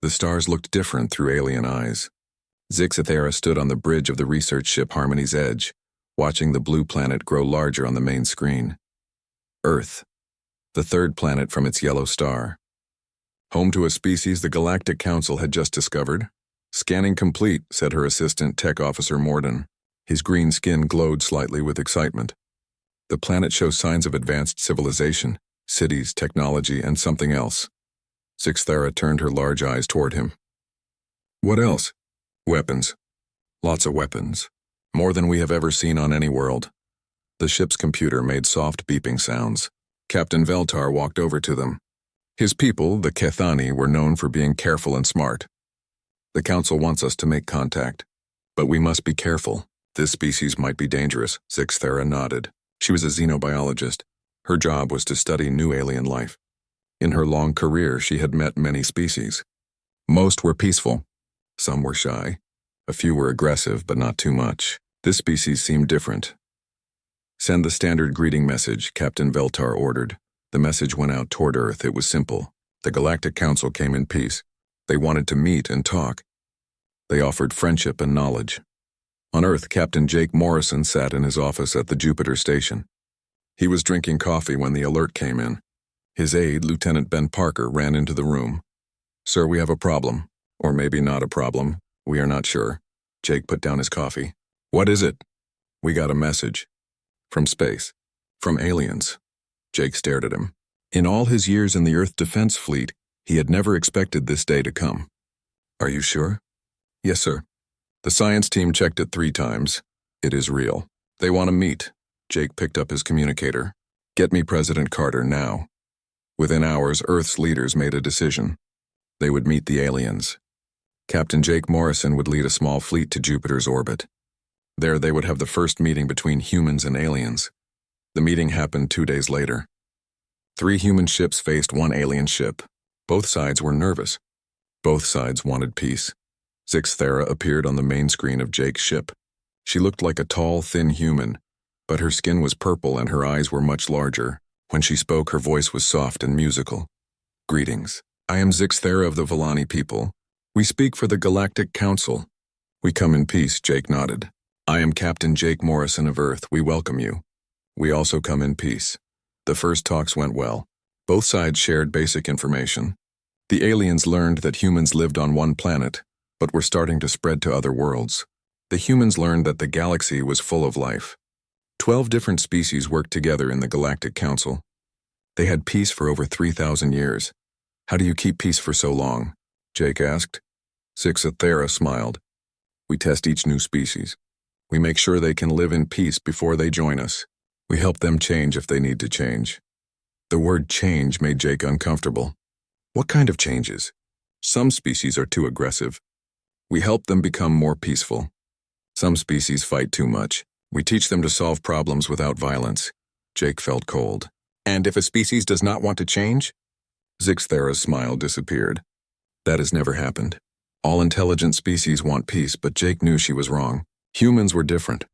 The stars looked different through alien eyes. Zixathera stood on the bridge of the research ship Harmony's Edge, watching the blue planet grow larger on the main screen. Earth, the third planet from its yellow star. Home to a species the Galactic Council had just discovered. Scanning complete, said her assistant tech officer Morden. His green skin glowed slightly with excitement. The planet shows signs of advanced civilization, cities, technology, and something else. Zixathera turned her large eyes toward him. What else? Weapons. Lots of weapons. More than we have ever seen on any world. The ship's computer made soft beeping sounds. Captain Veltar walked over to them. His people, the Kethani, were known for being careful and smart. The Council wants us to make contact. But we must be careful. This species might be dangerous, Zixathera nodded. She was a xenobiologist. Her job was to study new alien life. In her long career, she had met many species. Most were peaceful. Some were shy. A few were aggressive, but not too much. This species seemed different. Send the standard greeting message, Captain Veltar ordered. The message went out toward Earth. It was simple. The Galactic Council came in peace. They wanted to meet and talk. They offered friendship and knowledge. On Earth, Captain Jake Morrison sat in his office at the Jupiter station. He was drinking coffee when the alert came in. His aide, Lieutenant Ben Parker, ran into the room. Sir, we have a problem. Or maybe not a problem. We are not sure. Jake put down his coffee. What is it? We got a message. From space. From aliens. Jake stared at him. In all his years in the Earth Defense Fleet, he had never expected this day to come. Are you sure? Yes, sir. The science team checked it 3 times. It is real. They want to meet. Jake picked up his communicator. Get me President Carter now. Within hours, Earth's leaders made a decision. They would meet the aliens. Captain Jake Morrison would lead a small fleet to Jupiter's orbit. There they would have the first meeting between humans and aliens. The meeting happened 2 days later. 3 human ships faced 1 alien ship. Both sides were nervous. Both sides wanted peace. Zixathera appeared on the main screen of Jake's ship. She looked like a tall, thin human, but her skin was purple and her eyes were much larger. When she spoke, her voice was soft and musical. Greetings. I am Zixathera of the Villani people. We speak for the Galactic Council. We come in peace, Jake nodded. I am Captain Jake Morrison of Earth. We welcome you. We also come in peace. The first talks went well. Both sides shared basic information. The aliens learned that humans lived on one planet, but were starting to spread to other worlds. The humans learned that the galaxy was full of life. 12 different species worked together in the Galactic Council. They had peace for over 3,000 years. How do you keep peace for so long? Jake asked. Zixathera smiled. We test each new species. We make sure they can live in peace before they join us. We help them change if they need to change. The word change made Jake uncomfortable. What kind of changes? Some species are too aggressive. We help them become more peaceful. Some species fight too much. We teach them to solve problems without violence. Jake felt cold. And if a species does not want to change? Zixathera's smile disappeared. That has never happened. All intelligent species want peace, but Jake knew she was wrong. Humans were different.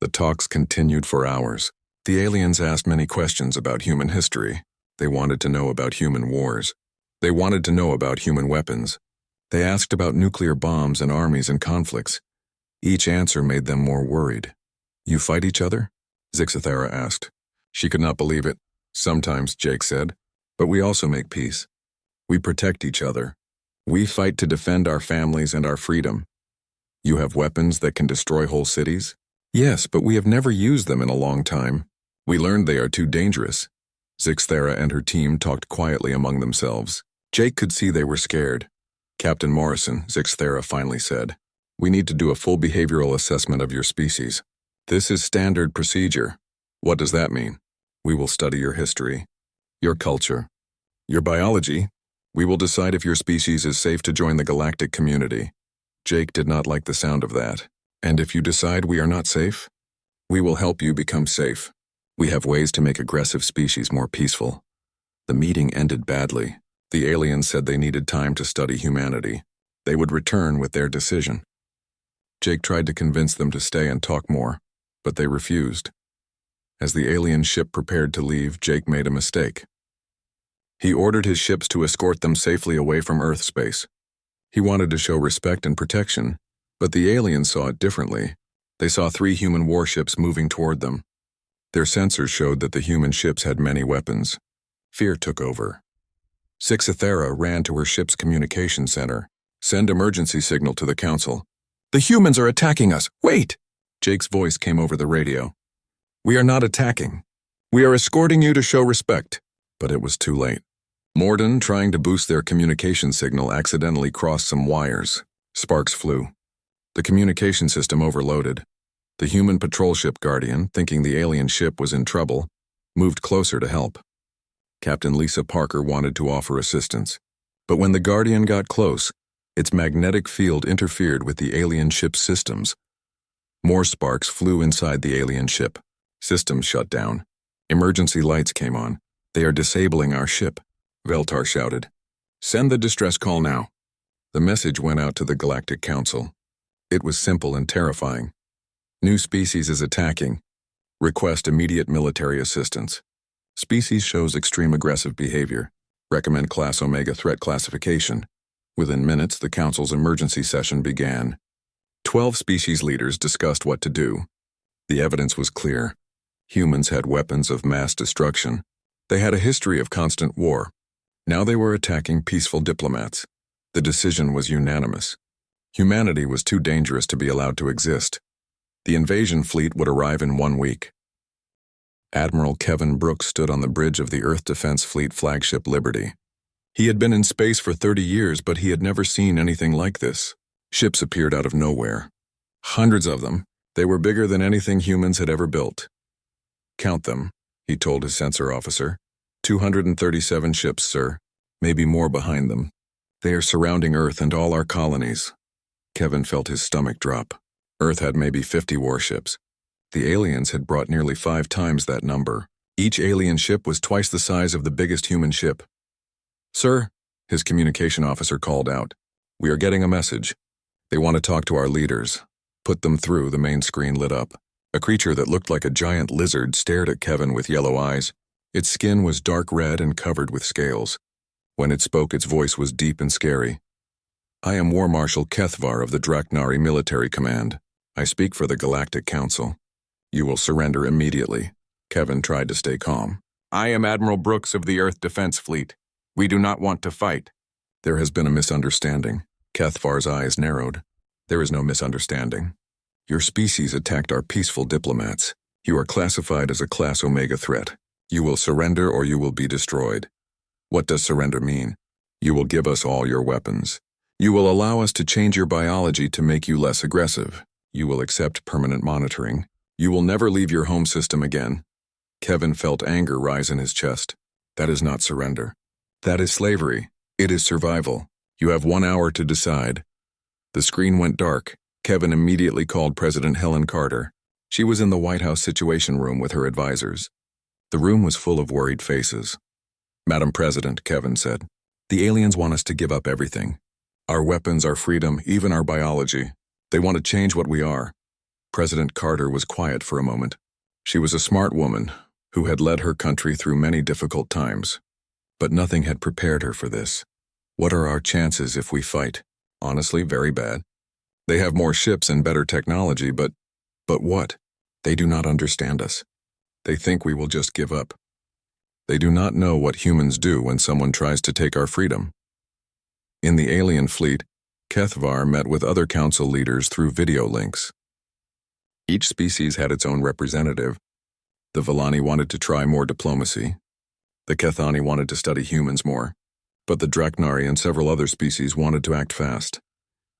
The talks continued for hours. The aliens asked many questions about human history. They wanted to know about human wars. They wanted to know about human weapons. They asked about nuclear bombs and armies and conflicts. Each answer made them more worried. You fight each other? Zixathera asked. She could not believe it. Sometimes, Jake said. But we also make peace. We protect each other. We fight to defend our families and our freedom. You have weapons that can destroy whole cities? Yes, but we have never used them in a long time. We learned they are too dangerous. Zixathera and her team talked quietly among themselves. Jake could see they were scared. Captain Morrison, Zixathera finally said, we need to do a full behavioral assessment of your species. This is standard procedure. What does that mean? We will study your history, your culture, your biology. We will decide if your species is safe to join the galactic community. Jake did not like the sound of that. And if you decide we are not safe, we will help you become safe. We have ways to make aggressive species more peaceful. The meeting ended badly. The aliens said they needed time to study humanity. They would return with their decision. Jake tried to convince them to stay and talk more, but they refused. As the alien ship prepared to leave, Jake made a mistake. He ordered his ships to escort them safely away from Earth space. He wanted to show respect and protection, but the aliens saw it differently. They saw 3 human warships moving toward them. Their sensors showed that the human ships had many weapons. Fear took over. Sixathera ran to her ship's communication center. Send emergency signal to the council. The humans are attacking us. Wait! Jake's voice came over the radio. We are not attacking. We are escorting you to show respect. But it was too late. Morden, trying to boost their communication signal, accidentally crossed some wires. Sparks flew. The communication system overloaded. The human patrol ship Guardian, thinking the alien ship was in trouble, moved closer to help. Captain Lisa Parker wanted to offer assistance. But when the Guardian got close, its magnetic field interfered with the alien ship's systems. More sparks flew inside the alien ship. Systems shut down. Emergency lights came on. They are disabling our ship, Veltar shouted. Send the distress call now. The message went out to the Galactic Council. It was simple and terrifying. New species is attacking. Request immediate military assistance. Species shows extreme aggressive behavior. Recommend Class Omega threat classification. Within minutes, the Council's emergency session began. 12 species leaders discussed what to do. The evidence was clear. Humans had weapons of mass destruction. They had a history of constant war. Now they were attacking peaceful diplomats. The decision was unanimous. Humanity was too dangerous to be allowed to exist. The invasion fleet would arrive in 1 week. Admiral Kevin Brooks stood on the bridge of the Earth Defense Fleet flagship Liberty. He had been in space for 30 years, but he had never seen anything like this. Ships appeared out of nowhere. Hundreds of them. They were bigger than anything humans had ever built. Count them, he told his sensor officer. 237 ships, sir. Maybe more behind them. They are surrounding Earth and all our colonies. Kevin felt his stomach drop. Earth had maybe 50 warships. The aliens had brought nearly 5 times that number. Each alien ship was twice the size of the biggest human ship. Sir, his communication officer called out. We are getting a message. They want to talk to our leaders. Put them through. The main screen lit up. A creature that looked like a giant lizard stared at Kevin with yellow eyes. Its skin was dark red and covered with scales. When it spoke, its voice was deep and scary. I am War Marshal Kethvar of the Draknari Military Command. I speak for the Galactic Council. You will surrender immediately. Kevin tried to stay calm. I am Admiral Brooks of the Earth Defense Fleet. We do not want to fight. There has been a misunderstanding. Kethvar's eyes narrowed. There is no misunderstanding. Your species attacked our peaceful diplomats. You are classified as a Class Omega threat. You will surrender or you will be destroyed. What does surrender mean? You will give us all your weapons. You will allow us to change your biology to make you less aggressive. You will accept permanent monitoring. You will never leave your home system again. Kevin felt anger rise in his chest. That is not surrender. That is slavery. It is survival. You have 1 hour to decide. The screen went dark. Kevin immediately called President Helen Carter. She was in the White House Situation Room with her advisors. The room was full of worried faces. Madam President, Kevin said, the aliens want us to give up everything. Our weapons, our freedom, even our biology. They want to change what we are. President Carter was quiet for a moment. She was a smart woman who had led her country through many difficult times. But nothing had prepared her for this. What are our chances if we fight? Honestly, very bad. They have more ships and better technology, but what? They do not understand us. They think we will just give up. They do not know what humans do when someone tries to take our freedom. In the alien fleet, Kethvar met with other council leaders through video links. Each species had its own representative. The Villani wanted to try more diplomacy. The Kethani wanted to study humans more. But the Draknari and several other species wanted to act fast.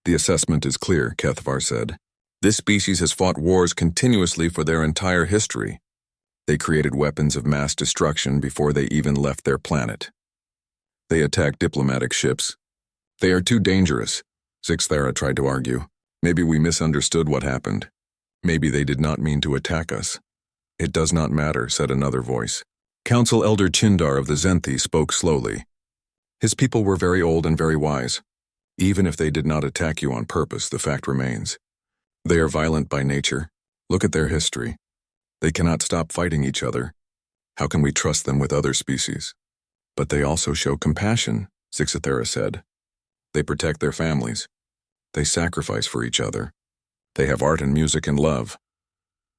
The assessment is clear, Kethvar said. This species has fought wars continuously for their entire history. They created weapons of mass destruction before they even left their planet. They attacked diplomatic ships. They are too dangerous, Sixthera tried to argue. Maybe we misunderstood what happened. Maybe they did not mean to attack us. It does not matter, said another voice. Council Elder Chindar of the Zenthi spoke slowly. His people were very old and very wise. Even if they did not attack you on purpose, the fact remains. They are violent by nature. Look at their history. They cannot stop fighting each other. How can we trust them with other species? But they also show compassion, Sixathera said. They protect their families. They sacrifice for each other. They have art and music and love.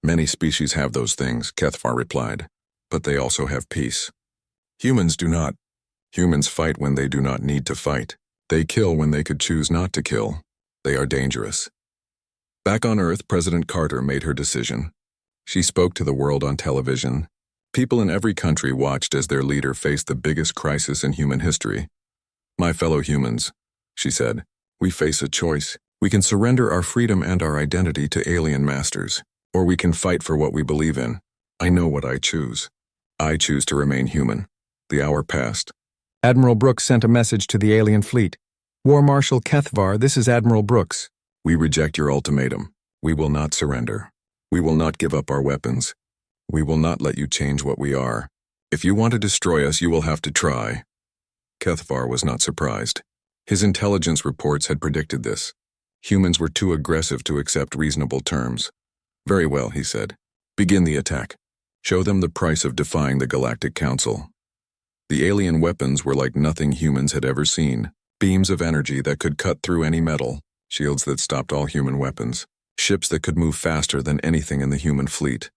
Many species have those things, Kethvar replied, but they also have peace. Humans do not. Humans fight when they do not need to fight. They kill when they could choose not to kill. They are dangerous. Back on Earth, President Carter made her decision. She spoke to the world on television. People in every country watched as their leader faced the biggest crisis in human history. My fellow humans, she said, we face a choice. We can surrender our freedom and our identity to alien masters, or we can fight for what we believe in. I know what I choose. I choose to remain human. The hour passed. Admiral Brooks sent a message to the alien fleet. War Marshal Kethvar, this is Admiral Brooks. We reject your ultimatum. We will not surrender. We will not give up our weapons. We will not let you change what we are. If you want to destroy us, you will have to try. Kethvar was not surprised. His intelligence reports had predicted this. Humans were too aggressive to accept reasonable terms. Very well, he said. Begin the attack. Show them the price of defying the Galactic Council. The alien weapons were like nothing humans had ever seen. Beams of energy that could cut through any metal, shields that stopped all human weapons, ships that could move faster than anything in the human fleet.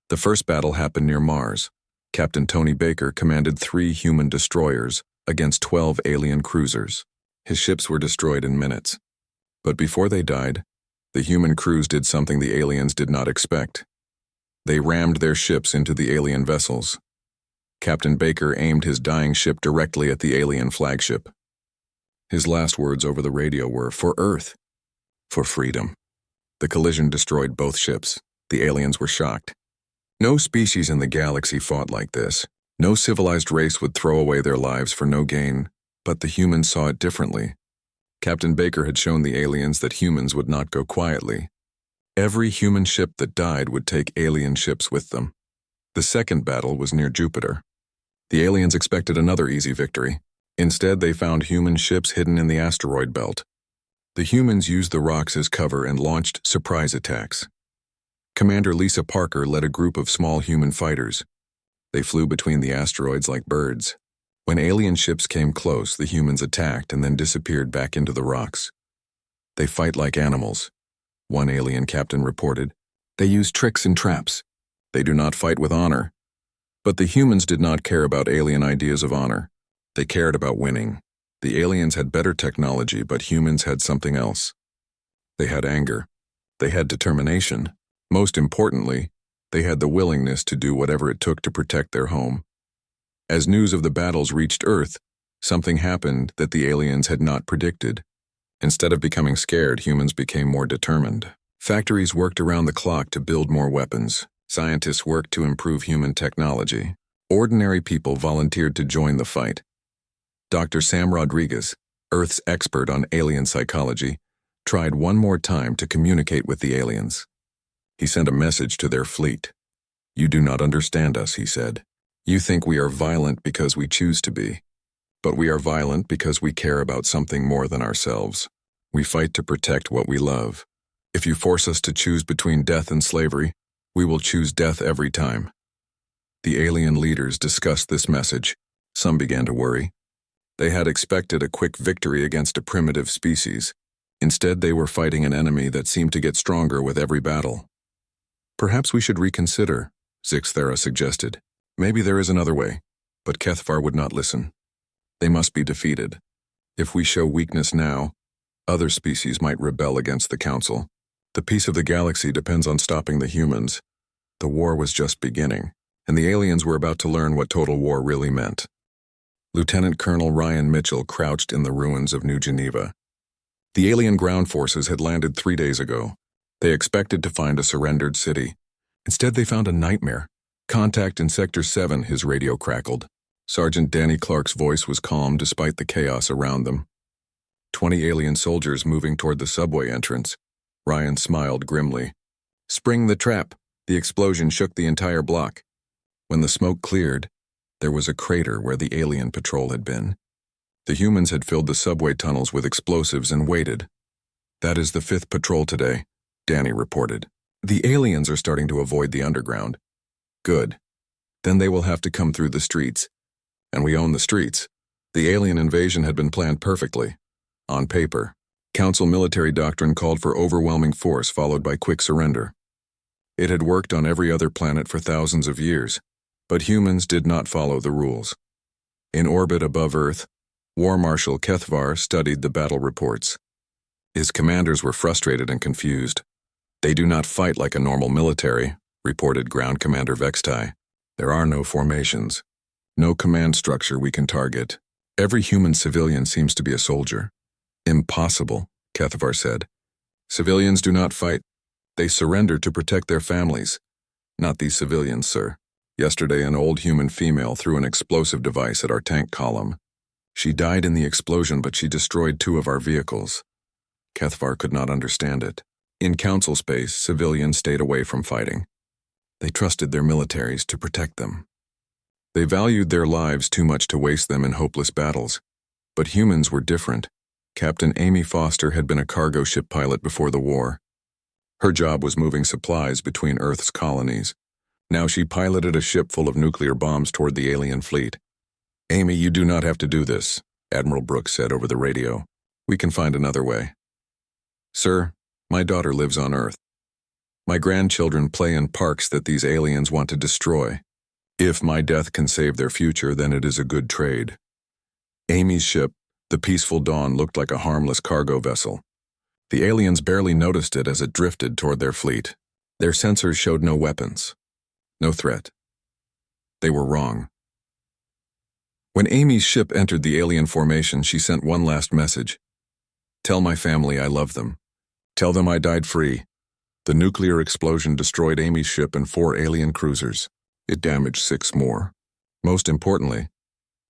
The first battle happened near Mars. Captain Tony Baker commanded 3 human destroyers against 12 alien cruisers. His ships were destroyed in minutes. But before they died, the human crews did something the aliens did not expect. They rammed their ships into the alien vessels. Captain Baker aimed his dying ship directly at the alien flagship. His last words over the radio were, "For Earth. For freedom." The collision destroyed both ships. The aliens were shocked. No species in the galaxy fought like this. No civilized race would throw away their lives for no gain, but the humans saw it differently. Captain Baker had shown the aliens that humans would not go quietly. Every human ship that died would take alien ships with them. The second battle was near Jupiter. The aliens expected another easy victory. Instead, they found human ships hidden in the asteroid belt. The humans used the rocks as cover and launched surprise attacks. Commander Lisa Parker led a group of small human fighters. They flew between the asteroids like birds. When alien ships came close, the humans attacked and then disappeared back into the rocks. They fight like animals. One alien captain reported. They use tricks and traps. They do not fight with honor. But the humans did not care about alien ideas of honor. They cared about winning. The aliens had better technology, but humans had something else. They had anger. They had determination. Most importantly, they had the willingness to do whatever it took to protect their home. As news of the battles reached Earth, something happened that the aliens had not predicted. Instead of becoming scared, humans became more determined. Factories worked around the clock to build more weapons. Scientists worked to improve human technology. Ordinary people volunteered to join the fight. Dr. Sam Rodriguez, Earth's expert on alien psychology, tried one more time to communicate with the aliens. He sent a message to their fleet. "You do not understand us," he said. "You think we are violent because we choose to be. But we are violent because we care about something more than ourselves. We fight to protect what we love. If you force us to choose between death and slavery, we will choose death every time." The alien leaders discussed this message. Some began to worry. They had expected a quick victory against a primitive species. Instead, they were fighting an enemy that seemed to get stronger with every battle. "Perhaps we should reconsider," Zixthera suggested. "Maybe there is another way." But Kethvar would not listen. They must be defeated. If we show weakness now, other species might rebel against the Council. The peace of the galaxy depends on stopping the humans. The war was just beginning, and the aliens were about to learn what total war really meant. Lieutenant Colonel Ryan Mitchell crouched in the ruins of New Geneva. The alien ground forces had landed 3 days ago. They expected to find a surrendered city. Instead, they found a nightmare. "Contact in Sector 7, his radio crackled. Sergeant Danny Clark's voice was calm despite the chaos around them. 20 alien soldiers moving toward the subway entrance. Ryan smiled grimly. "Spring the trap." The explosion shook the entire block. When the smoke cleared, there was a crater where the alien patrol had been. The humans had filled the subway tunnels with explosives and waited. "That is the 5th patrol today," Danny reported. "The aliens are starting to avoid the underground." "Good. Then they will have to come through the streets. And we own the streets." The alien invasion had been planned perfectly. On paper, Council military doctrine called for overwhelming force followed by quick surrender. It had worked on every other planet for thousands of years, but humans did not follow the rules. In orbit above Earth, War Marshal Kethvar studied the battle reports. His commanders were frustrated and confused. "They do not fight like a normal military," reported Ground Commander Vextai. "There are no formations, no command structure we can target. Every human civilian seems to be a soldier." "Impossible," Kethvar said. "Civilians do not fight. They surrender to protect their families. Not these civilians, sir. Yesterday, an old human female threw an explosive device at our tank column. She died in the explosion, but she destroyed 2 of our vehicles." Kethvar could not understand it. In council space, civilians stayed away from fighting. They trusted their militaries to protect them. They valued their lives too much to waste them in hopeless battles. But humans were different. Captain Amy Foster had been a cargo ship pilot before the war. Her job was moving supplies between Earth's colonies. Now she piloted a ship full of nuclear bombs toward the alien fleet. "Amy, you do not have to do this," Admiral Brooks said over the radio. "We can find another way." "Sir, my daughter lives on Earth. My grandchildren play in parks that these aliens want to destroy. If my death can save their future, then it is a good trade." Amy's ship, the Peaceful Dawn, looked like a harmless cargo vessel. The aliens barely noticed it as it drifted toward their fleet. Their sensors showed no weapons, no threat. They were wrong. When Amy's ship entered the alien formation, she sent one last message. "Tell my family I love them. Tell them I died free." The nuclear explosion destroyed Amy's ship and 4 alien cruisers. It damaged 6 more. Most importantly,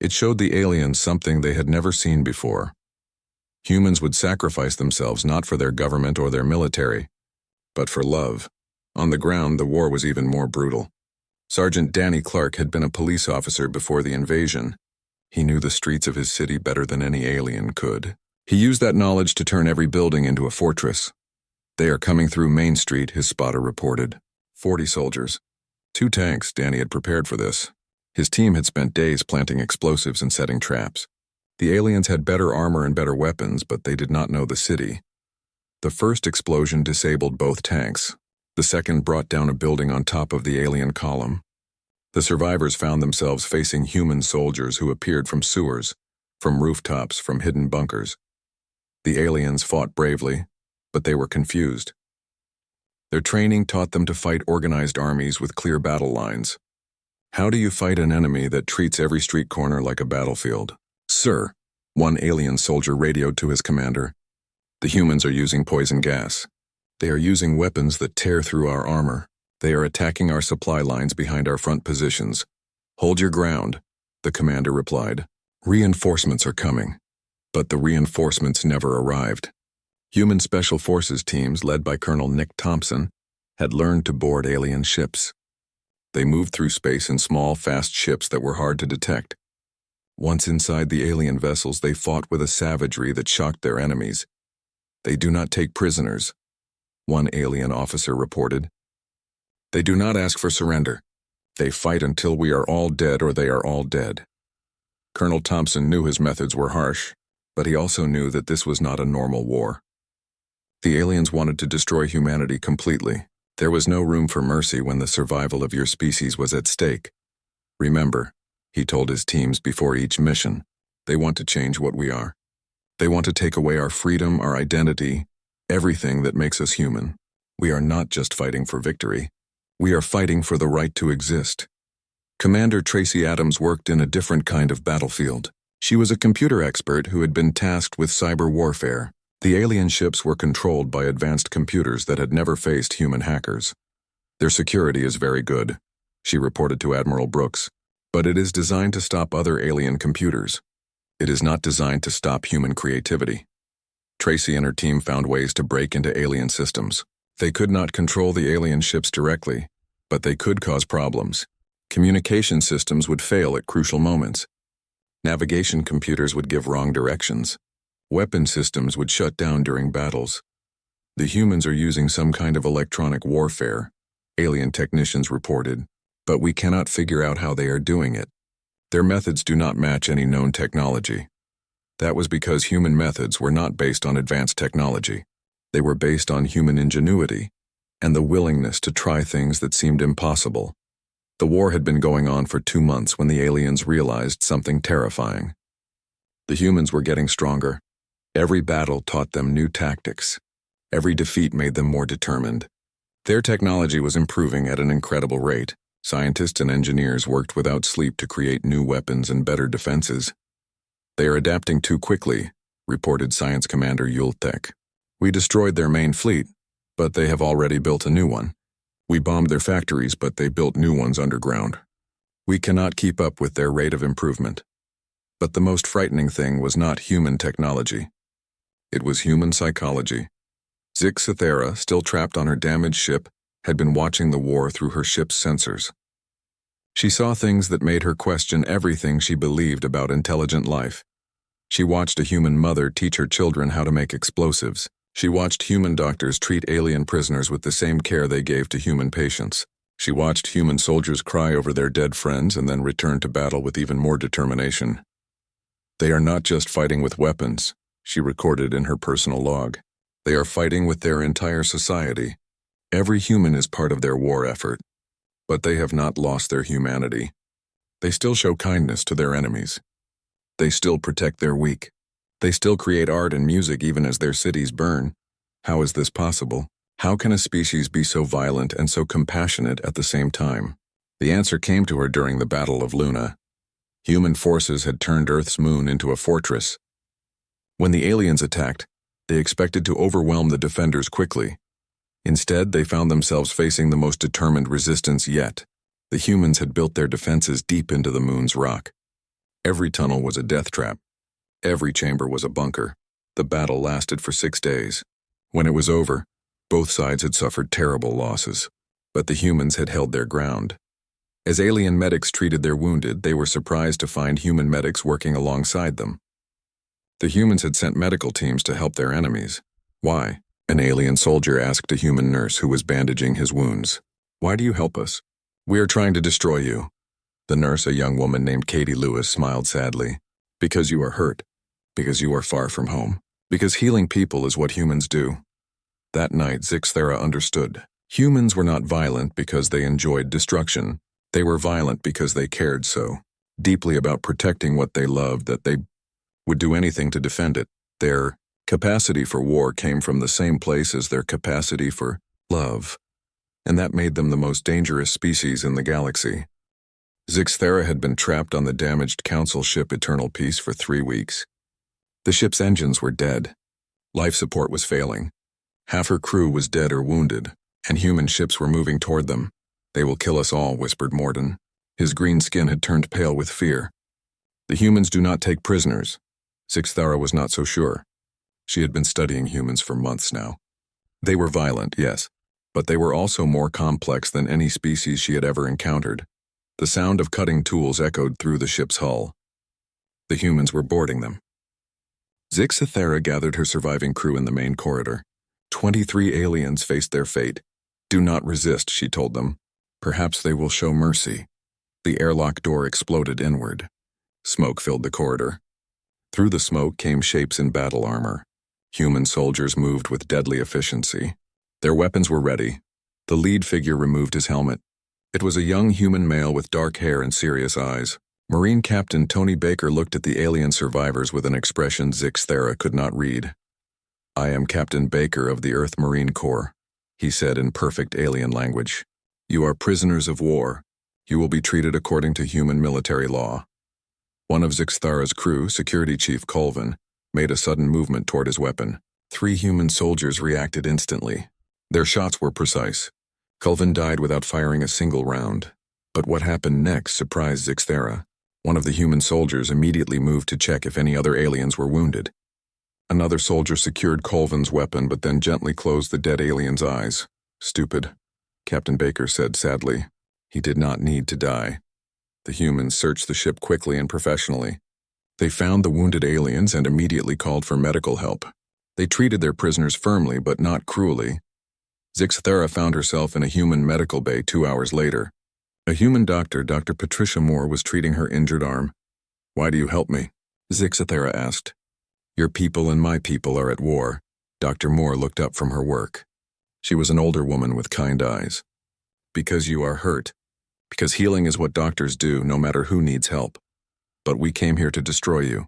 it showed the aliens something they had never seen before. Humans would sacrifice themselves not for their government or their military, but for love. On the ground, the war was even more brutal. Sergeant Danny Clark had been a police officer before the invasion. He knew the streets of his city better than any alien could. He used that knowledge to turn every building into a fortress. "They are coming through Main Street," his spotter reported. 40 soldiers. 2 tanks. Danny had prepared for this. His team had spent days planting explosives and setting traps. The aliens had better armor and better weapons, but they did not know the city. The first explosion disabled both tanks. The second brought down a building on top of the alien column. The survivors found themselves facing human soldiers who appeared from sewers, from rooftops, from hidden bunkers. The aliens fought bravely, but they were confused. Their training taught them to fight organized armies with clear battle lines. How do you fight an enemy that treats every street corner like a battlefield? "Sir," one alien soldier radioed to his commander, "the humans are using poison gas. They are using weapons that tear through our armor. They are attacking our supply lines behind our front positions." "Hold your ground," the commander replied. "Reinforcements are coming." But the reinforcements never arrived. Human Special Forces teams, led by Colonel Nick Thompson, had learned to board alien ships. They moved through space in small, fast ships that were hard to detect. Once inside the alien vessels, they fought with a savagery that shocked their enemies. "They do not take prisoners," one alien officer reported. "They do not ask for surrender. They fight until we are all dead or they are all dead." Colonel Thompson knew his methods were harsh, but he also knew that this was not a normal war. The aliens wanted to destroy humanity completely. There was no room for mercy when the survival of your species was at stake. "Remember," he told his teams before each mission, "they want to change what we are. They want to take away our freedom, our identity, everything that makes us human. We are not just fighting for victory. We are fighting for the right to exist." Commander Tracy Adams worked in a different kind of battlefield. She was a computer expert who had been tasked with cyber warfare. The alien ships were controlled by advanced computers that had never faced human hackers. "Their security is very good," she reported to Admiral Brooks, "but it is designed to stop other alien computers. It is not designed to stop human creativity." Tracy and her team found ways to break into alien systems. They could not control the alien ships directly, but they could cause problems. Communication systems would fail at crucial moments. Navigation computers would give wrong directions. Weapon systems would shut down during battles. "The humans are using some kind of electronic warfare," alien technicians reported, "but we cannot figure out how they are doing it. Their methods do not match any known technology." That was because human methods were not based on advanced technology. They were based on human ingenuity and the willingness to try things that seemed impossible. The war had been going on for 2 months when the aliens realized something terrifying. The humans were getting stronger. Every battle taught them new tactics. Every defeat made them more determined. Their technology was improving at an incredible rate. Scientists and engineers worked without sleep to create new weapons and better defenses. They are adapting too quickly, reported Science Commander Yultek. We destroyed their main fleet, but they have already built a new one. We bombed their factories, but they built new ones underground. We cannot keep up with their rate of improvement. But the most frightening thing was not human technology. It was human psychology. Zixathera, still trapped on her damaged ship, had been watching the war through her ship's sensors. She saw things that made her question everything she believed about intelligent life. She watched a human mother teach her children how to make explosives. She watched human doctors treat alien prisoners with the same care they gave to human patients. She watched human soldiers cry over their dead friends and then return to battle with even more determination. They are not just fighting with weapons, she recorded in her personal log. They are fighting with their entire society. Every human is part of their war effort. But they have not lost their humanity. They still show kindness to their enemies. They still protect their weak. They still create art and music even as their cities burn. How is this possible? How can a species be so violent and so compassionate at the same time? The answer came to her during the Battle of Luna. Human forces had turned Earth's moon into a fortress. When the aliens attacked, they expected to overwhelm the defenders quickly. Instead, they found themselves facing the most determined resistance yet. The humans had built their defenses deep into the moon's rock. Every tunnel was a death trap. Every chamber was a bunker. The battle lasted for 6 days. When it was over, both sides had suffered terrible losses, but the humans had held their ground. As alien medics treated their wounded, they were surprised to find human medics working alongside them. The humans had sent medical teams to help their enemies. Why? An alien soldier asked a human nurse who was bandaging his wounds. Why do you help us? We are trying to destroy you. The nurse, a young woman named Katie Lewis, smiled sadly. Because you are hurt. Because you are far from home. Because healing people is what humans do. That night, Zixathera understood. Humans were not violent because they enjoyed destruction. They were violent because they cared so deeply about protecting what they loved that they would do anything to defend it. Their capacity for war came from the same place as their capacity for love, and that made them the most dangerous species in the galaxy. Zixathera had been trapped on the damaged Council ship Eternal Peace for 3 weeks. The ship's engines were dead. Life support was failing. Half her crew was dead or wounded, and human ships were moving toward them. They will kill us all, whispered Morden. His green skin had turned pale with fear. The humans do not take prisoners. Zixathera was not so sure. She had been studying humans for months now. They were violent, yes, but they were also more complex than any species she had ever encountered. The sound of cutting tools echoed through the ship's hull. The humans were boarding them. Zixathera gathered her surviving crew in the main corridor. 23 aliens faced their fate. Do not resist, she told them. Perhaps they will show mercy. The airlock door exploded inward. Smoke filled the corridor. Through the smoke came shapes in battle armor. Human soldiers moved with deadly efficiency. Their weapons were ready. The lead figure removed his helmet. It was a young human male with dark hair and serious eyes. Marine Captain Tony Baker looked at the alien survivors with an expression Zixathera could not read. I am Captain Baker of the Earth Marine Corps, he said in perfect alien language. You are prisoners of war. You will be treated according to human military law. One of Zixathera's crew, Security Chief Colvin, made a sudden movement toward his weapon. 3 human soldiers reacted instantly. Their shots were precise. Colvin died without firing a single round. But what happened next surprised Zixathera. One of the human soldiers immediately moved to check if any other aliens were wounded. Another soldier secured Colvin's weapon but then gently closed the dead alien's eyes. Stupid, Captain Baker said sadly. He did not need to die. The humans searched the ship quickly and professionally. They found the wounded aliens and immediately called for medical help. They treated their prisoners firmly but not cruelly. Zixathera found herself in a human medical bay 2 hours later. A human doctor, Dr. Patricia Moore, was treating her injured arm. Why do you help me? Zixathera asked. Your people and my people are at war. Dr. Moore looked up from her work. She was an older woman with kind eyes. Because you are hurt. Because healing is what doctors do, no matter who needs help. But we came here to destroy you.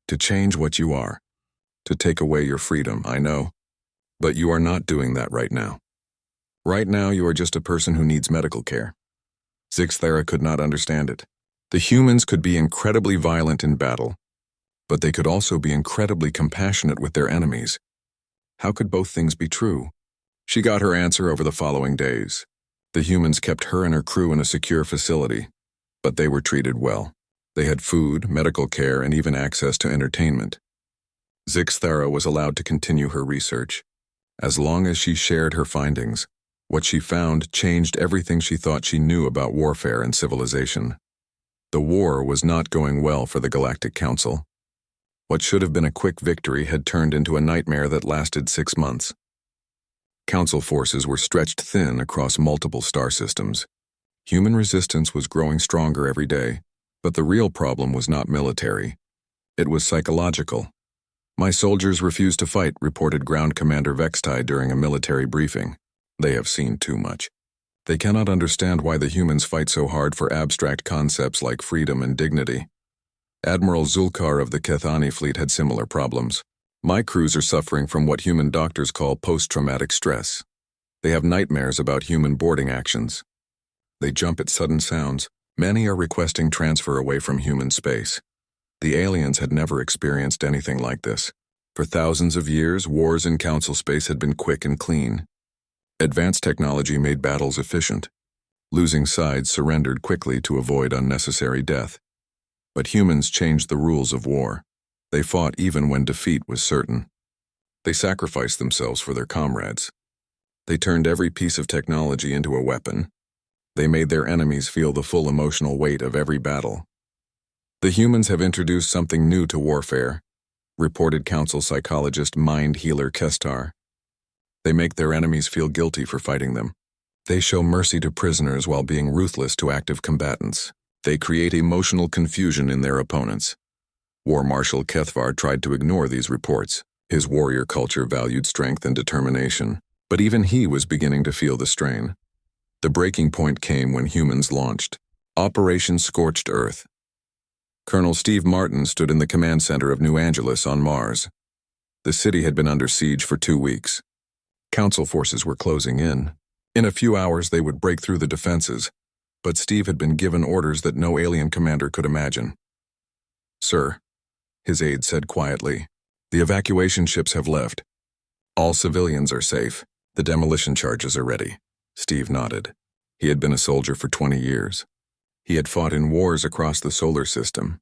To change what you are. To take away your freedom, I know. But you are not doing that right now. Right now, you are just a person who needs medical care. Zixthera could not understand it. The humans could be incredibly violent in battle, but they could also be incredibly compassionate with their enemies. How could both things be true? She got her answer over the following days. The humans kept her and her crew in a secure facility, but they were treated well. They had food, medical care, and even access to entertainment. Zixthera was allowed to continue her research. As long as she shared her findings, what she found changed everything she thought she knew about warfare and civilization. The war was not going well for the Galactic Council. What should have been a quick victory had turned into a nightmare that lasted 6 months. Council forces were stretched thin across multiple star systems. Human resistance was growing stronger every day, but the real problem was not military. It was psychological. My soldiers refused to fight, reported Ground Commander Vextai during a military briefing. They have seen too much. They cannot understand why the humans fight so hard for abstract concepts like freedom and dignity. Admiral Zulkar of the Kethani fleet had similar problems. My crews are suffering from what human doctors call post-traumatic stress. They have nightmares about human boarding actions. They jump at sudden sounds. Many are requesting transfer away from human space. The aliens had never experienced anything like this. For thousands of years, wars in council space had been quick and clean. Advanced technology made battles efficient. Losing sides surrendered quickly to avoid unnecessary death. But humans changed the rules of war. They fought even when defeat was certain. They sacrificed themselves for their comrades. They turned every piece of technology into a weapon. They made their enemies feel the full emotional weight of every battle. The humans have introduced something new to warfare, reported council psychologist mind healer Kestar. They make their enemies feel guilty for fighting them. They show mercy to prisoners while being ruthless to active combatants. They create emotional confusion in their opponents. War Marshal Kethvar tried to ignore these reports. His warrior culture valued strength and determination, but even he was beginning to feel the strain. The breaking point came when humans launched Operation Scorched Earth. Colonel Steve Martin stood in the command center of New Angeles on Mars. The city had been under siege for 2 weeks. Council forces were closing in. In a few hours they would break through the defenses, but Steve had been given orders that no alien commander could imagine. "Sir," his aide said quietly, "the evacuation ships have left. All civilians are safe. The demolition charges are ready." Steve nodded. He had been a soldier for 20 years. He had fought in wars across the solar system.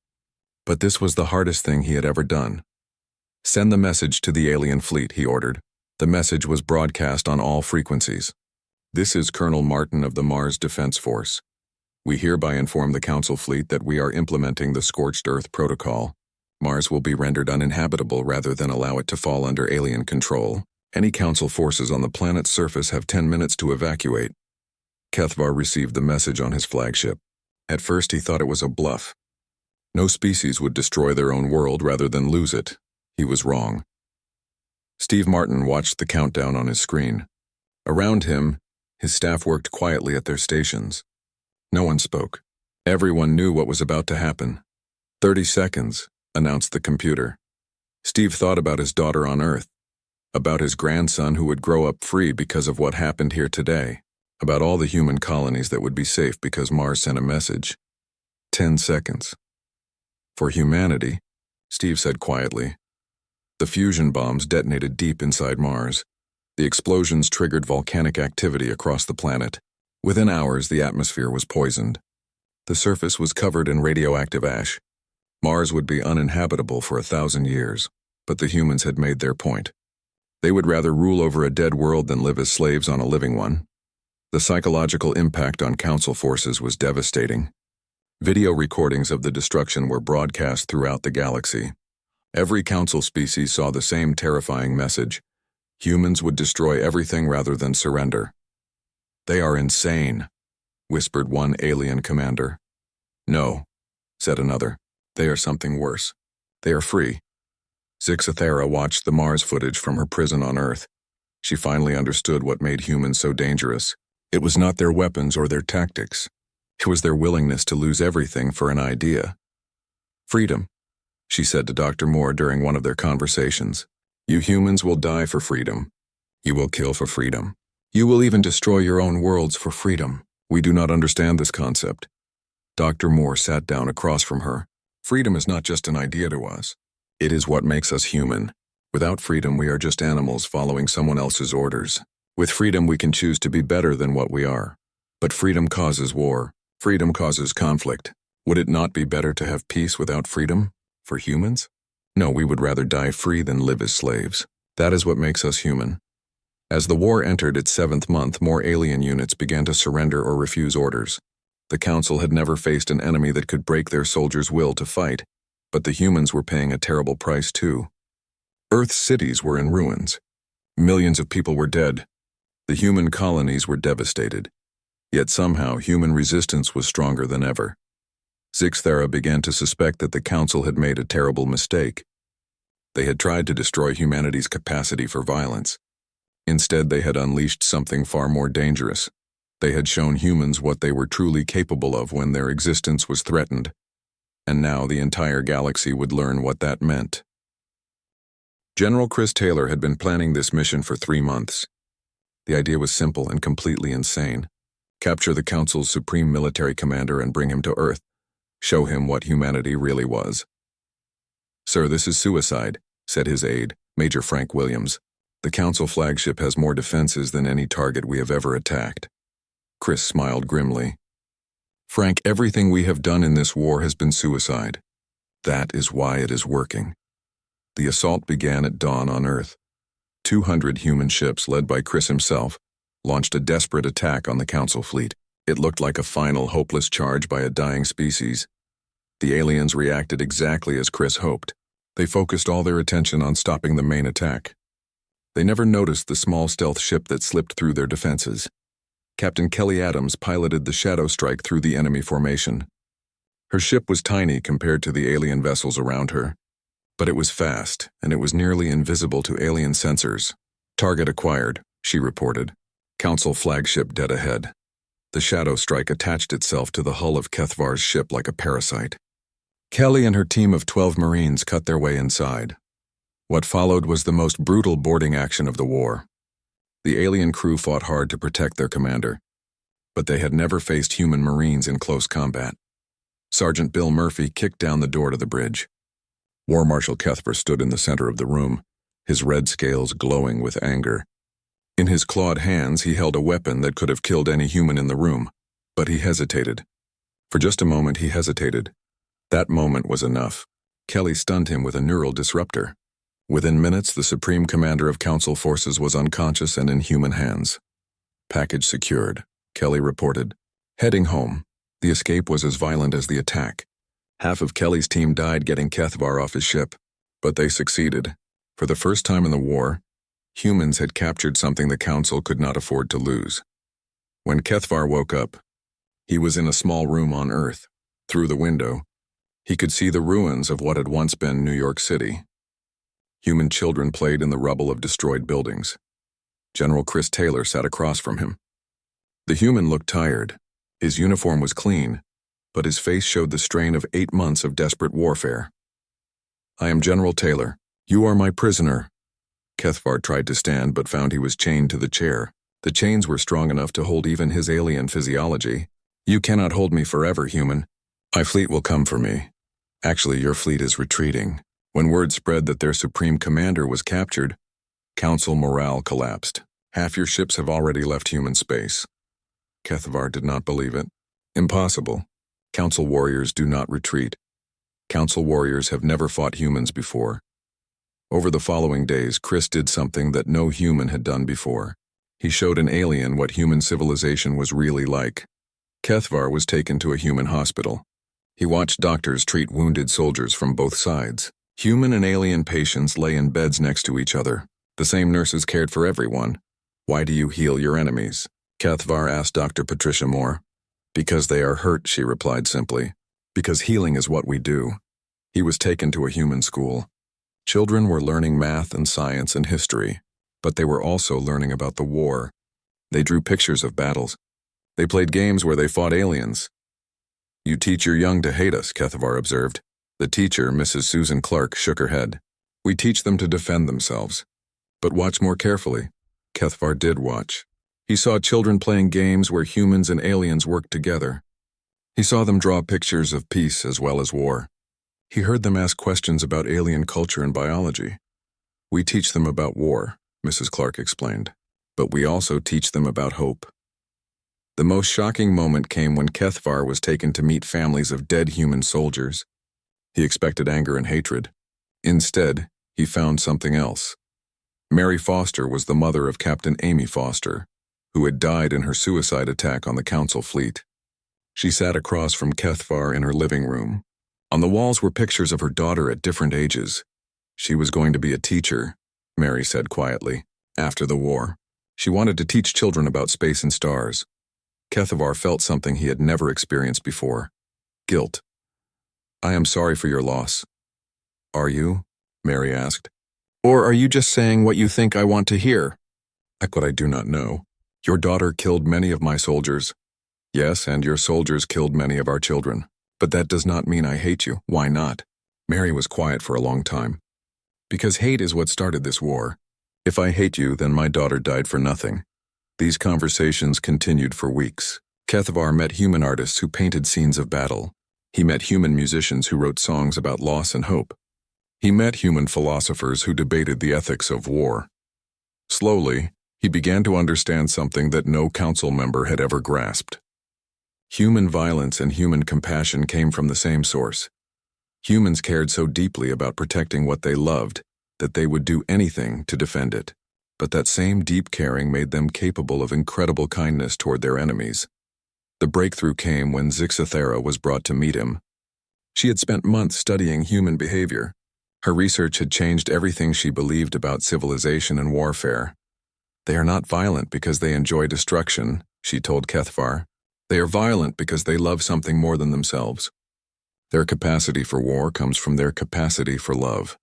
But this was the hardest thing he had ever done. "Send the message to the alien fleet," he ordered. The message was broadcast on all frequencies. "This is Colonel Martin of the Mars Defense Force. We hereby inform the Council fleet that we are implementing the Scorched Earth Protocol. Mars will be rendered uninhabitable rather than allow it to fall under alien control. Any Council forces on the planet's surface have 10 minutes to evacuate." Kethvar received the message on his flagship. At first he thought it was a bluff. No species would destroy their own world rather than lose it. He was wrong. Steve Martin watched the countdown on his screen. Around him, his staff worked quietly at their stations. No one spoke. Everyone knew what was about to happen. 30 seconds, announced the computer. Steve thought about his daughter on Earth, about his grandson who would grow up free because of what happened here today, about all the human colonies that would be safe because Mars sent a message. 10 seconds. "For humanity," Steve said quietly. The fusion bombs detonated deep inside Mars. The explosions triggered volcanic activity across the planet. Within hours, the atmosphere was poisoned. The surface was covered in radioactive ash. Mars would be uninhabitable for 1,000 years, but the humans had made their point. They would rather rule over a dead world than live as slaves on a living one. The psychological impact on Council forces was devastating. Video recordings of the destruction were broadcast throughout the galaxy. Every Council species saw the same terrifying message. Humans would destroy everything rather than surrender. "They are insane," whispered one alien commander. "No," said another. "They are something worse. They are free." Zixathera watched the Mars footage from her prison on Earth. She finally understood what made humans so dangerous. It was not their weapons or their tactics. It was their willingness to lose everything for an idea. Freedom, she said to Dr. Moore during one of their conversations. You humans will die for freedom. You will kill for freedom. You will even destroy your own worlds for freedom. We do not understand this concept. Dr. Moore sat down across from her. Freedom is not just an idea to us. It is what makes us human. Without freedom, we are just animals following someone else's orders. With freedom, we can choose to be better than what we are. But freedom causes war. Freedom causes conflict. Would it not be better to have peace without freedom? For humans? No, we would rather die free than live as slaves. That is what makes us human. As the war entered its 7th month, more alien units began to surrender or refuse orders. The Council had never faced an enemy that could break their soldiers' will to fight, but the humans were paying a terrible price too. Earth's cities were in ruins. Millions of people were dead. The human colonies were devastated. Yet somehow human resistance was stronger than ever. Zixathera began to suspect that the Council had made a terrible mistake. They had tried to destroy humanity's capacity for violence. Instead, they had unleashed something far more dangerous. They had shown humans what they were truly capable of when their existence was threatened. And now the entire galaxy would learn what that meant. General Chris Taylor had been planning this mission for 3 months. The idea was simple and completely insane. Capture the Council's supreme military commander and bring him to Earth. Show him what humanity really was. Sir, this is suicide, said his aide, Major Frank Williams. The Council flagship has more defenses than any target we have ever attacked. Chris smiled grimly. Frank, everything we have done in this war has been suicide. That is why it is working. The assault began at dawn on Earth. 200 human ships, led by Chris himself, launched a desperate attack on the Council fleet. It looked like a final, hopeless charge by a dying species. The aliens reacted exactly as Chris hoped. They focused all their attention on stopping the main attack. They never noticed the small stealth ship that slipped through their defenses. Captain Kelly Adams piloted the Shadow Strike through the enemy formation. Her ship was tiny compared to the alien vessels around her, but it was fast, and it was nearly invisible to alien sensors. Target acquired, she reported. Council flagship dead ahead. The Shadow Strike attached itself to the hull of Kethvar's ship like a parasite. Kelly and her team of 12 Marines cut their way inside. What followed was the most brutal boarding action of the war. The alien crew fought hard to protect their commander, but they had never faced human Marines in close combat. Sergeant Bill Murphy kicked down the door to the bridge. War Marshal Kethvar stood in the center of the room, his red scales glowing with anger. In his clawed hands, he held a weapon that could have killed any human in the room, but he hesitated. For just a moment, he hesitated. That moment was enough. Kelly stunned him with a neural disruptor. Within minutes, the Supreme Commander of Council forces was unconscious and in human hands. Package secured, Kelly reported. Heading home, the escape was as violent as the attack. Half of Kelly's team died getting Kethvar off his ship, but they succeeded. For the first time in the war, humans had captured something the Council could not afford to lose. When Kethvar woke up, he was in a small room on Earth. Through the window, he could see the ruins of what had once been New York City. Human children played in the rubble of destroyed buildings. General Chris Taylor sat across from him. The human looked tired. His uniform was clean, but his face showed the strain of 8 months of desperate warfare. I am General Taylor. You are my prisoner. Kethvar tried to stand but found he was chained to the chair. The chains were strong enough to hold even his alien physiology. You cannot hold me forever, human. My fleet will come for me. Actually, your fleet is retreating. When word spread that their supreme commander was captured, Council morale collapsed. Half your ships have already left human space. Kethvar did not believe it. Impossible. Council warriors do not retreat. Council warriors have never fought humans before. Over the following days, Chris did something that no human had done before. He showed an alien what human civilization was really like. Kethvar was taken to a human hospital. He watched doctors treat wounded soldiers from both sides. Human and alien patients lay in beds next to each other. The same nurses cared for everyone. Why do you heal your enemies? Kethvar asked Dr. Patricia Moore. Because they are hurt, she replied simply. Because healing is what we do. He was taken to a human school. Children were learning math and science and history, but they were also learning about the war. They drew pictures of battles. They played games where they fought aliens. "You teach your young to hate us," Kethavar observed. The teacher, Mrs. Susan Clark, shook her head. "We teach them to defend themselves. But watch more carefully." Kethavar did watch. He saw children playing games where humans and aliens worked together. He saw them draw pictures of peace as well as war. He heard them ask questions about alien culture and biology. "We teach them about war," Mrs. Clark explained, "but we also teach them about hope." The most shocking moment came when Kethavar was taken to meet families of dead human soldiers. He expected anger and hatred. Instead, he found something else. Mary Foster was the mother of Captain Amy Foster, who had died in her suicide attack on the Council fleet. She sat across from Kethavar in her living room. On the walls were pictures of her daughter at different ages. She was going to be a teacher, Mary said quietly, after the war. She wanted to teach children about space and stars. Kethavar felt something he had never experienced before. Guilt. "I am sorry for your loss." "Are you?" Mary asked. "Or are you just saying what you think I want to hear?" "What I do not know. Your daughter killed many of my soldiers." "Yes, and your soldiers killed many of our children. But that does not mean I hate you." "Why not?" Mary was quiet for a long time. "Because hate is what started this war. If I hate you, then my daughter died for nothing." These conversations continued for weeks. Kethavar met human artists who painted scenes of battle. He met human musicians who wrote songs about loss and hope. He met human philosophers who debated the ethics of war. Slowly, he began to understand something that no council member had ever grasped. Human violence and human compassion came from the same source. Humans cared so deeply about protecting what they loved that they would do anything to defend it. But that same deep caring made them capable of incredible kindness toward their enemies. The breakthrough came when Zixathera was brought to meet him. She had spent months studying human behavior. Her research had changed everything she believed about civilization and warfare. "They are not violent because they enjoy destruction," she told Kethavar. "They are violent because they love something more than themselves. Their capacity for war comes from their capacity for love.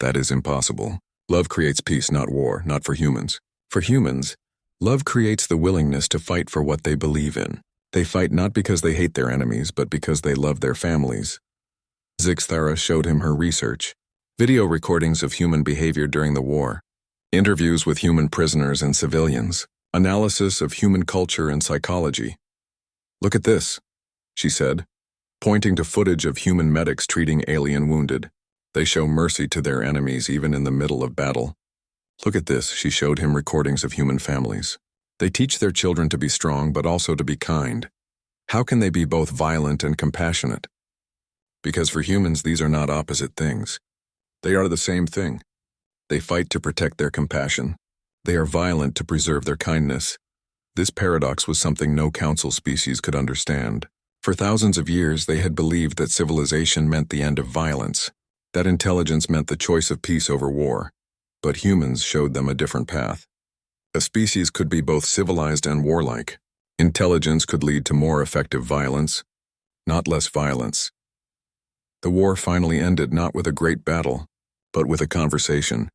That is impossible. Love creates peace, not war, not for humans. For humans, love creates the willingness to fight for what they believe in. They fight not because they hate their enemies, but because they love their families." Zixathera showed him her research. Video recordings of human behavior during the war. Interviews with human prisoners and civilians. Analysis of human culture and psychology. "Look at this," she said, pointing to footage of human medics treating alien wounded. They show mercy to their enemies even in the middle of battle. "Look at this," she showed him recordings of human families. They teach their children to be strong but also to be kind. How can they be both violent and compassionate? Because for humans, these are not opposite things. They are the same thing. They fight to protect their compassion. They are violent to preserve their kindness. This paradox was something no council species could understand. For thousands of years, they had believed that civilization meant the end of violence, that intelligence meant the choice of peace over war. But humans showed them a different path. A species could be both civilized and warlike. Intelligence could lead to more effective violence, not less violence. The war finally ended not with a great battle, but with a conversation.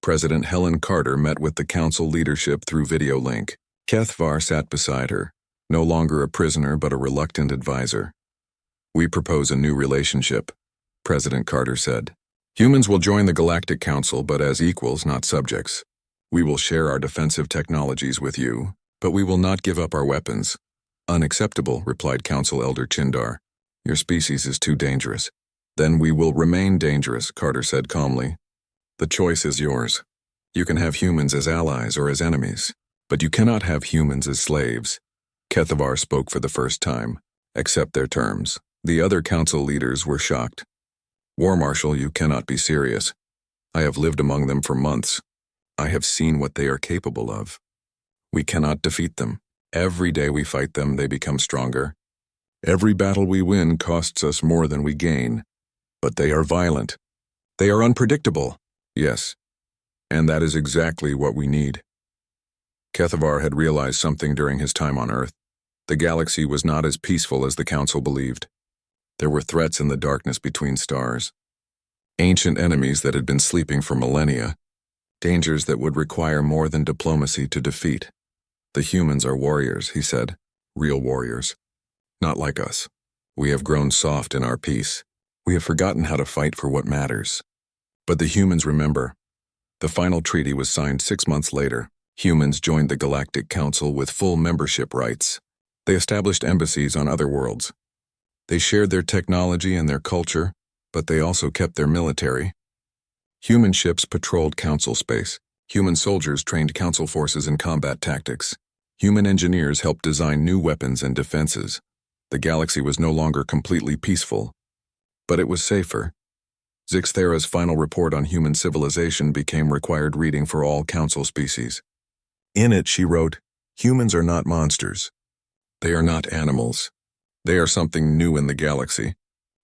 President Helen Carter met with the council leadership through video link. Kethavar sat beside her, no longer a prisoner but a reluctant advisor. "We propose a new relationship," President Carter said. "Humans will join the Galactic Council, but as equals, not subjects. We will share our defensive technologies with you, but we will not give up our weapons." "Unacceptable," replied Council Elder Chindar. "Your species is too dangerous." "Then we will remain dangerous," Carter said calmly. "The choice is yours. You can have humans as allies or as enemies, but you cannot have humans as slaves." Kethavar spoke for the first time. "Accept their terms." The other council leaders were shocked. "War Marshal, you cannot be serious. I have lived among them for months. I have seen what they are capable of. We cannot defeat them. Every day we fight them, they become stronger. Every battle we win costs us more than we gain. But they are violent. They are unpredictable." "Yes, and that is exactly what we need." Kethavar had realized something during his time on Earth. The galaxy was not as peaceful as the Council believed. There were threats in the darkness between stars. Ancient enemies that had been sleeping for millennia. Dangers that would require more than diplomacy to defeat. The humans are warriors, he said. Real warriors. Not like us. We have grown soft in our peace. We have forgotten how to fight for what matters. But the humans remember. The final treaty was signed 6 months later. Humans joined the Galactic Council with full membership rights. They established embassies on other worlds. They shared their technology and their culture, but they also kept their military. Human ships patrolled Council space. Human soldiers trained Council forces in combat tactics. Human engineers helped design new weapons and defenses. The galaxy was no longer completely peaceful, but it was safer. Zixthera's final report on human civilization became required reading for all Council species. In it, she wrote, "Humans are not monsters. They are not animals. They are something new in the galaxy,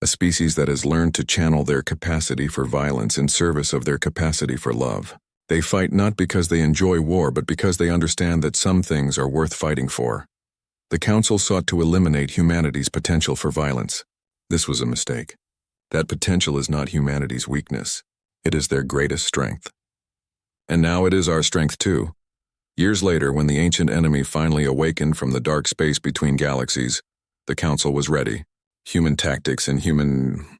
a species that has learned to channel their capacity for violence in service of their capacity for love. They fight not because they enjoy war, but because they understand that some things are worth fighting for." The Council sought to eliminate humanity's potential for violence. This was a mistake. That potential is not humanity's weakness. It is their greatest strength. And now it is our strength too. Years later, when the ancient enemy finally awakened from the dark space between galaxies, the Council was ready. Human tactics and human